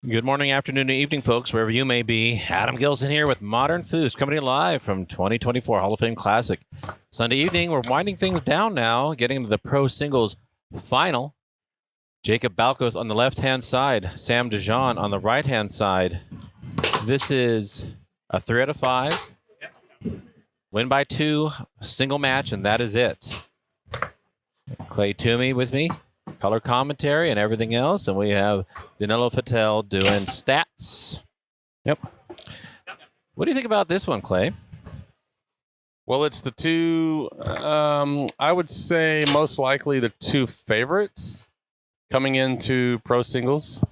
Good morning, afternoon, and evening, folks, wherever you may be. Adam Gilson here with Modern Foods, coming to you live from 2024 Hall of Fame Classic. Sunday evening, we're winding things down now, getting into the pro singles final. Jacob Balcos on the left-hand side, Sam Dijohn on the right-hand side. This is a 3 out of 5, win by 2, single match, and that is it. Clay Toomey with me, color commentary and everything else, and we have Danilo Fattel doing stats. Yep. What do you think about this one, Clay? Well, it's the two, I would say most likely the two favorites coming into pro singles.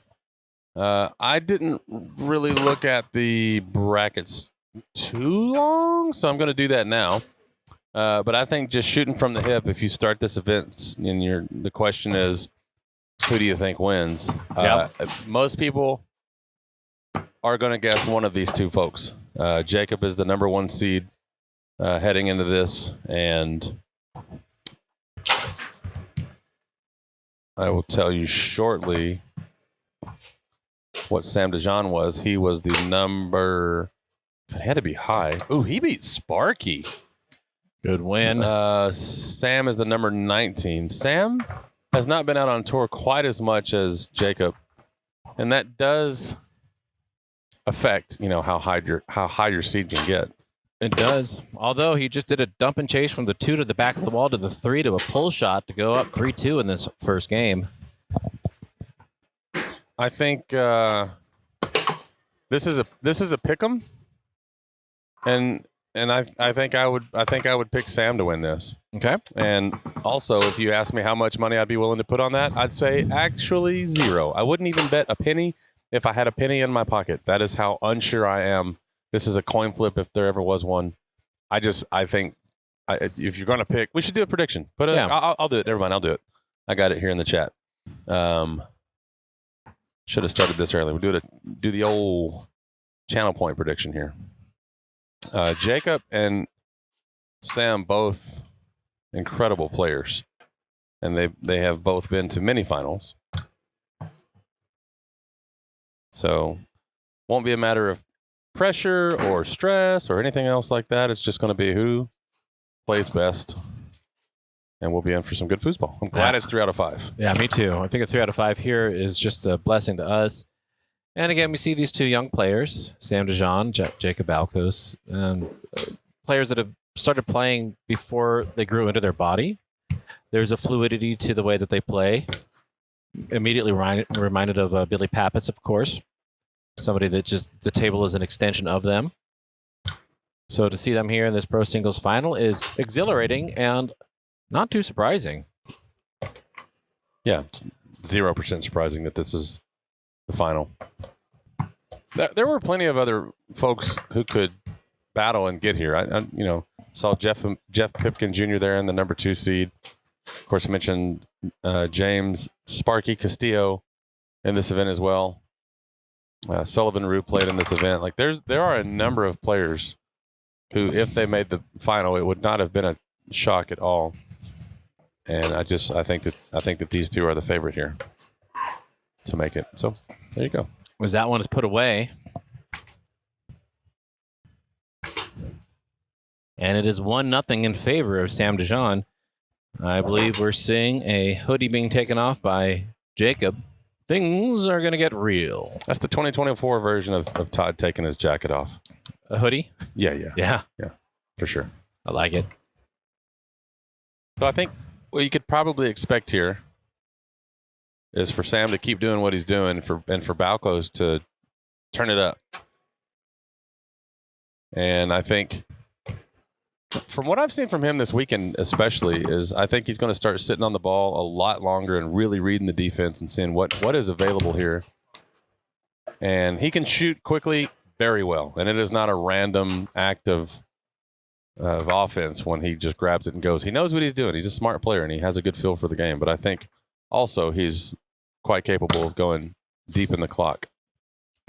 I didn't really look at the brackets too long, so I'm going to do that now. But I think just shooting from the hip, if you start this event and the question is, who do you think wins? Most people are going to guess one of these two folks. Jacob is the number 1 seed heading into this, and I will tell you shortly what Sam Dijohn was. He was the number. It had to be high. Ooh, he beat Sparky. Good win. Sam is the number 19. Sam has not been out on tour quite as much as Jacob, and that does affect how high your seed can get. It does. Although he just did a dump and chase from the 2 to the back of the wall to the 3 to a pull shot to go up 3-2 in this first game. I think this is a pick'em, and I think I would pick Sam to win this. Okay. And also, if you ask me how much money I'd be willing to put on that, I'd say actually 0. I wouldn't even bet a penny if I had a penny in my pocket. That is how unsure I am. This is a coin flip if there ever was one. I think if you're going to pick, we should do a prediction. But I'll do it. Never mind. I'll do it. I got it here in the chat. Should have started this early. We'll do the old channel point prediction here. Jacob and Sam, both incredible players, and they have both been to many finals. So won't be a matter of pressure or stress or anything else like that. It's just going to be who plays best, and we'll be in for some good foosball. I'm glad it's 3 out of 5. Yeah, me too. I think a 3 out of 5 here is just a blessing to us. And again, we see these two young players, Sam Dijohn, Jacob Balcos, players that have started playing before they grew into their body. There's a fluidity to the way that they play. Immediately reminded of Billy Pappas, of course. Somebody that just the table is an extension of them. So to see them here in this pro singles final is exhilarating and not too surprising. Yeah, 0% surprising that this is the final. There were plenty of other folks who could battle and get here. I saw Jeff Pipkin Jr. there in the number 2 seed. Of course, I mentioned James Sparky Castillo in this event as well. Sullivan Rue played in this event. Like there are a number of players who, if they made the final, it would not have been a shock at all. And I think that these two are the favorite here to make it. So there you go. Was that one is put away. And it is 1-0 in favor of Sam Dijohn. I believe we're seeing a hoodie being taken off by Jacob. Things are going to get real. That's the 2024 version of Todd taking his jacket off. A hoodie? Yeah, for sure. I like it. So I think what you could probably expect here is for Sam to keep doing what he's doing and for Balcos to turn it up. And I think from what I've seen from him this weekend especially is I think he's going to start sitting on the ball a lot longer and really reading the defense and seeing what is available here. And he can shoot quickly very well. And it is not a random act of offense when he just grabs it and goes. He knows what he's doing. He's a smart player, and he has a good feel for the game. But I think also he's quite capable of going deep in the clock.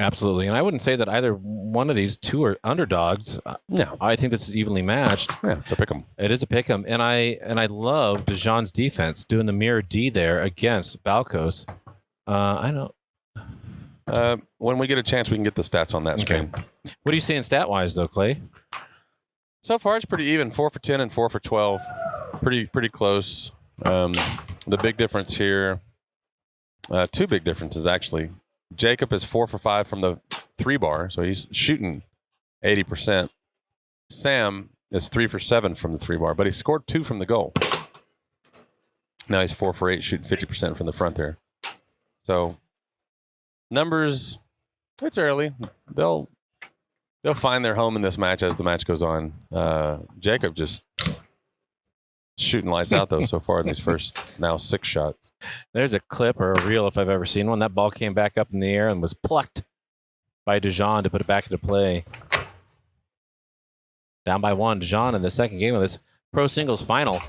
Absolutely. And I wouldn't say that either one of these two are underdogs. No. I think that's evenly matched. Yeah, it's a pick 'em. It is a pick 'em. And I love Dijohn's defense doing the mirror D there against Balcos. I know. When we get a chance, we can get the stats on that screen. What are you seeing stat-wise, though, Clay? So far, it's pretty even. 4 for 10 and 4 for 12. Pretty close. The big difference here, two big differences, actually. Jacob is 4 for 5 from the 3-bar, so he's shooting 80%. Sam is 3 for 7 from the 3-bar, but he scored 2 from the goal. Now he's 4 for 8, shooting 50% from the front there. So numbers, it's early. They'll find their home in this match as the match goes on. Jacob just shooting lights out, though, so far in these first now 6 shots. There's a clip or a reel, if I've ever seen one. That ball came back up in the air and was plucked by Dijohn to put it back into play. Down by 1, Dijohn in the second game of this pro singles final.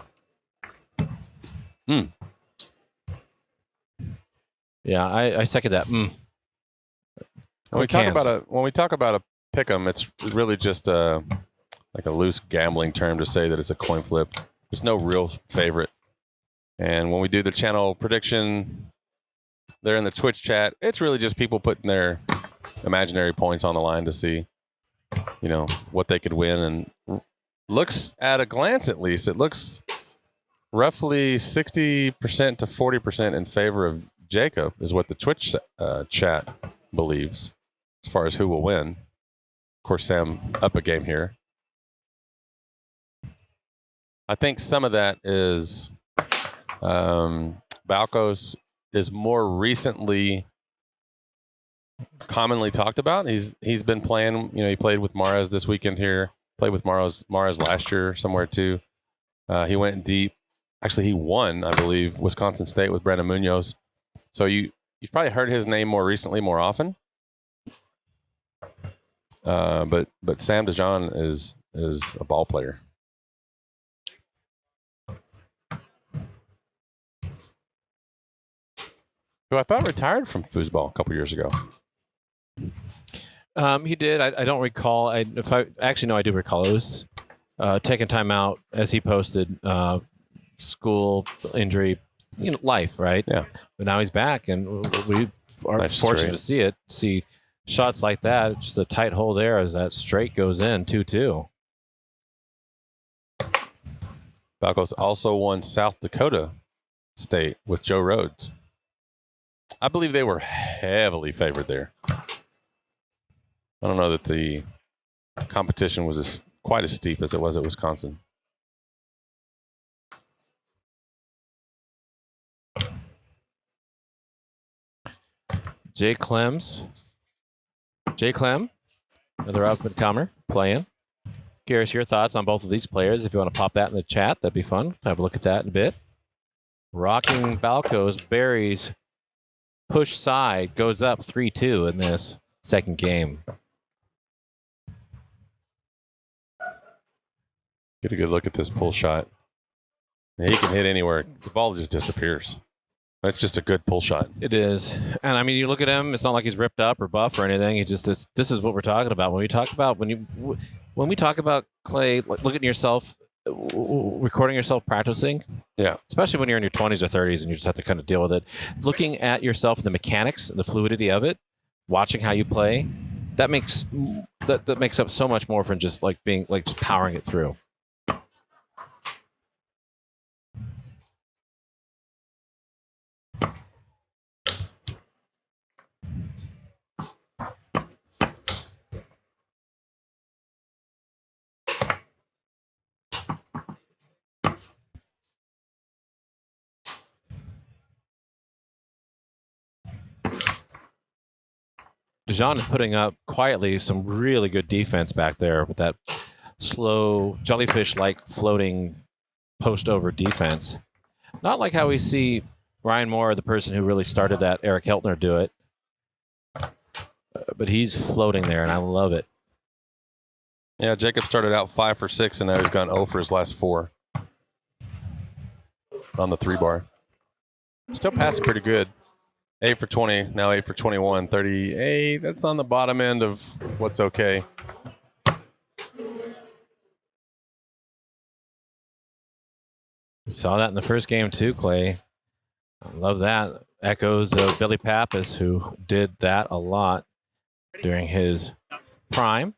Yeah, I second that. When we talk about a pick 'em, it's really just like a loose gambling term to say that it's a coin flip. There's no real favorite. And when we do the channel prediction, they're in the Twitch chat. It's really just people putting their imaginary points on the line to see, what they could win. And looks, at a glance at least, it looks roughly 60% to 40% in favor of Jacob is what the Twitch chat believes as far as who will win. Of course, Sam up a game here. I think some of that is Balcos is more recently commonly talked about. He's been playing. He played with Mares this weekend here. Played with Mares last year somewhere too. He went deep. Actually, he won, I believe, Wisconsin State with Brandon Munoz. So you've probably heard his name more recently, more often. But Sam Dijohn is a ball player. Who I thought retired from foosball a couple years ago. He did. I don't recall. I do recall. It was taking time out, as he posted, school, injury, life, right? Yeah. But now he's back, and we are fortunate to see it. See shots like that, just a tight hole there as that straight goes in, 2-2. Balcos also won South Dakota State with Joe Rhodes. I believe they were heavily favored there. I don't know that the competition was quite as steep as it was at Wisconsin. Jay Clem, another up-and-comer playing. Curious your thoughts on both of these players. If you want to pop that in the chat, that'd be fun. Have a look at that in a bit. Rocking Balcos, Barry's push side goes up 3-2 in this second game. Get a good look at this pull shot. He can hit anywhere. The ball just disappears. That's just a good pull shot. It is. And I mean, you look at him, it's not like he's ripped up or buff or anything. He just this is what we're talking about. When we talk about Clay, look at yourself, recording yourself practicing. Yeah. Especially when you're in your 20s or 30s and you just have to kind of deal with it. Looking at yourself, the mechanics and the fluidity of it, watching how you play, that makes up so much more from just like being like just powering it through. Dijohn is putting up quietly some really good defense back there with that slow, jellyfish-like floating post-over defense. Not like how we see Ryan Moore, the person who really started that, Eric Heltner, do it. But he's floating there, and I love it. Yeah, Jacob started out 5 for 6, and now he's gone 0 for his last 4 on the 3-bar. Still passing pretty good. 8 for 20, now 8 for 21, 38. That's on the bottom end of what's okay. We saw that in the first game too, Clay. I love that. Echoes of Billy Pappas, who did that a lot during his prime.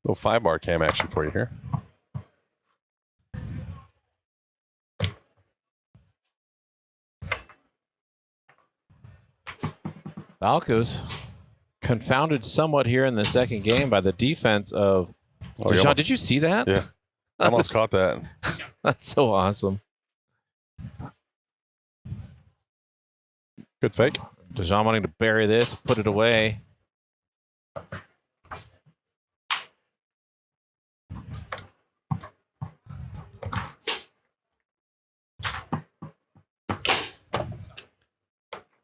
Little 5-bar cam action for you here. Balcos confounded somewhat here in the second game by the defense of Dijohn. Did you see that? Yeah. Almost caught that. That's so awesome. Good fake. Dijohn wanting to bury this, put it away.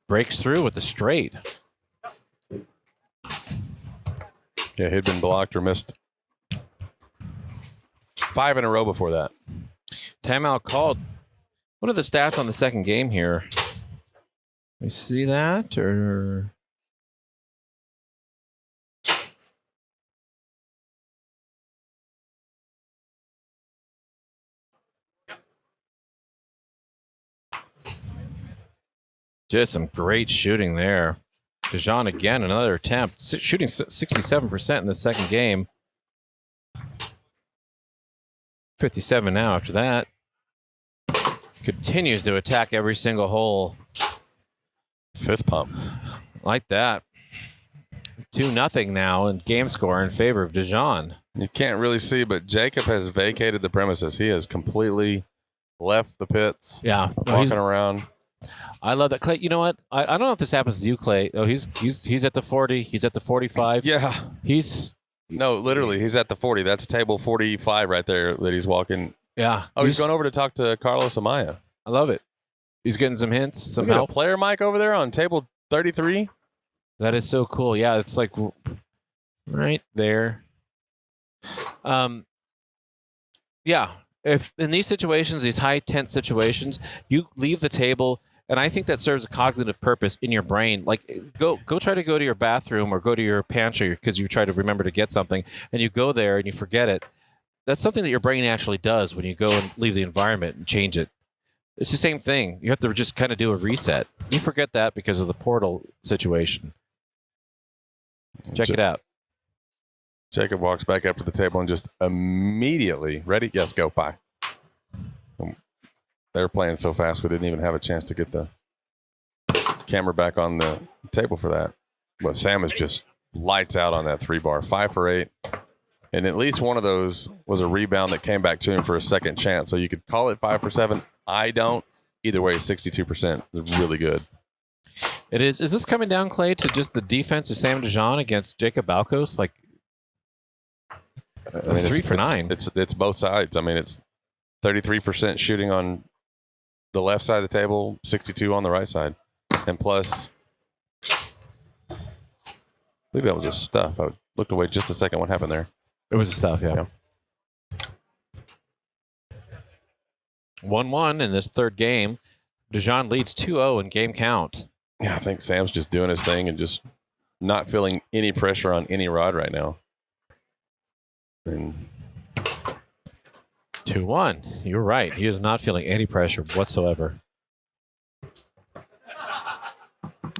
Breaks through with the straight. Yeah, he'd been blocked or missed 5 in a row before that. Timeout called. What are the stats on the second game here? We see that, or just some great shooting there. Dijohn again, another attempt, shooting 67% in the second game. 57 now after that. Continues to attack every single hole. Fist pump. Like that. 2-0 now in game score in favor of Dijohn. You can't really see, but Jacob has vacated the premises. He has completely left the pits. Yeah. Walking around. I love that. Clay, you know what? I don't know if this happens to you, Clay. Oh, he's at the 40. He's at the 45. Yeah. No, literally, he's at the 40. That's table 45 right there that he's walking. Yeah. Oh, he's going over to talk to Carlos Amaya. I love it. He's getting some hints, some help. help. A player mic over there on table 33. That is so cool. Yeah, it's like right there. Yeah. If in these situations, these high tense situations, you leave the table, and I think that serves a cognitive purpose in your brain. Like go try to go to your bathroom or go to your pantry because you try to remember to get something, and you go there and you forget it. That's something that your brain actually does when you go and leave the environment and change it. It's the same thing. You have to just kind of do a reset. You forget that because of the portal situation. Check it out. Jacob walks back up to the table and just immediately, ready? Yes, go, bye. They were playing so fast we didn't even have a chance to get the camera back on the table for that. But Sam is just lights out on that 3-bar, 5 for 8. And at least one of those was a rebound that came back to him for a second chance. So you could call it 5 for 7. I don't. Either way, 62% is really good. It is. Is this coming down, Clay, to just the defense of Sam Dijohn against Jacob Balcos? Like, I mean, 3 for 9. It's both sides. I mean, it's 33% shooting on the left side of the table, 62 on the right side. And plus, I believe that was a stuff. I looked away just a second. What happened there? It was a stuff, yeah. 1-1 in this third game. Dijohn leads 2-0 in game count. Yeah, I think Sam's just doing his thing and just not feeling any pressure on any rod right now. And 2-1. You're right. He is not feeling any pressure whatsoever.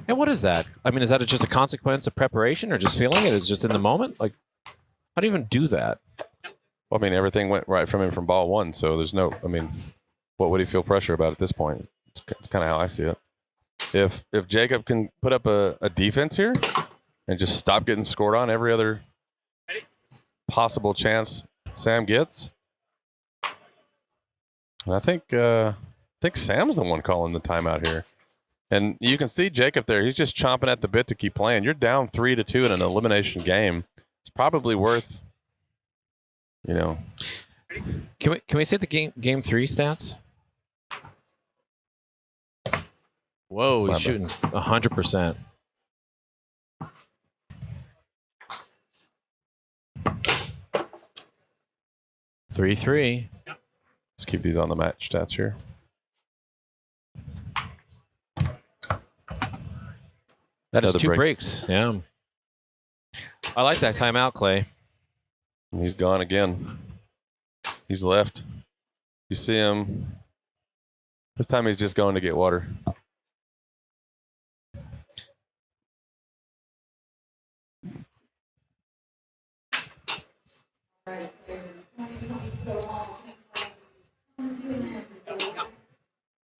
And what is that? I mean, is that just a consequence of preparation or just feeling it? Is just in the moment? Like, how do you even do that? Well, I mean, everything went right from him from ball one, so there's no, I mean, what would he feel pressure about at this point? It's kind of how I see it. If Jacob can put up a defense here and just stop getting scored on every other possible chance Sam gets, I think Sam's the one calling the timeout here. And you can see Jacob there. He's just chomping at the bit to keep playing. You're down 3-2 in an elimination game. It's probably worth, you know. Can we say the game 3 stats? Whoa, he's shooting 100%. Three. Just keep these on the match stats here. That is 2 breaks. Yeah. I like that timeout, Clay. And he's gone again. He's left. You see him. This time he's just going to get water.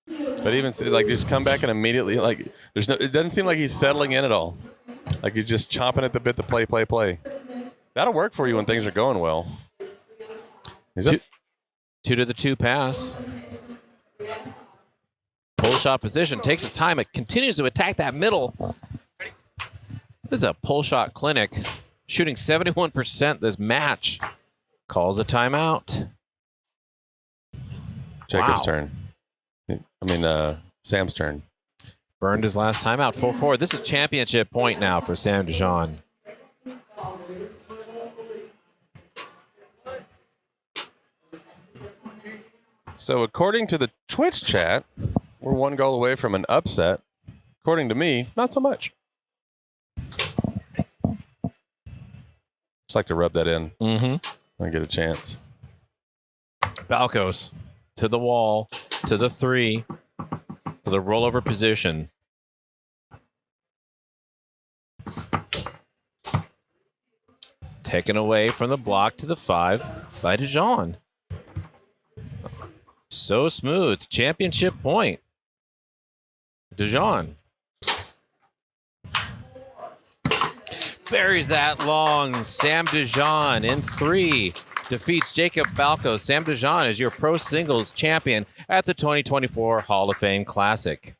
But even like just come back and immediately like there's no. It doesn't seem like he's settling in at all. Like he's just chomping at the bit to play. That'll work for you when things are going well. He's up. 2 to the 2 pass. Pull shot position takes his time. It continues to attack that middle. This is a pull shot clinic. Shooting 71% this match. Calls a timeout. Jacob's turn. Sam's turn. Burned his last timeout. 4-4. This is championship point now for Sam Dijohn. So according to the Twitch chat, we're 1 goal away from an upset. According to me, not so much. Just like to rub that in. I get a chance. Balcos to the wall, to the 3, to the rollover position. Taken away from the block to the 5 by Dijohn. So smooth. Championship point. Dijohn. Buries that long. Sam Dijohn in 3 defeats Jacob Balcos. Sam Dijohn is your pro singles champion at the 2024 Hall of Fame Classic.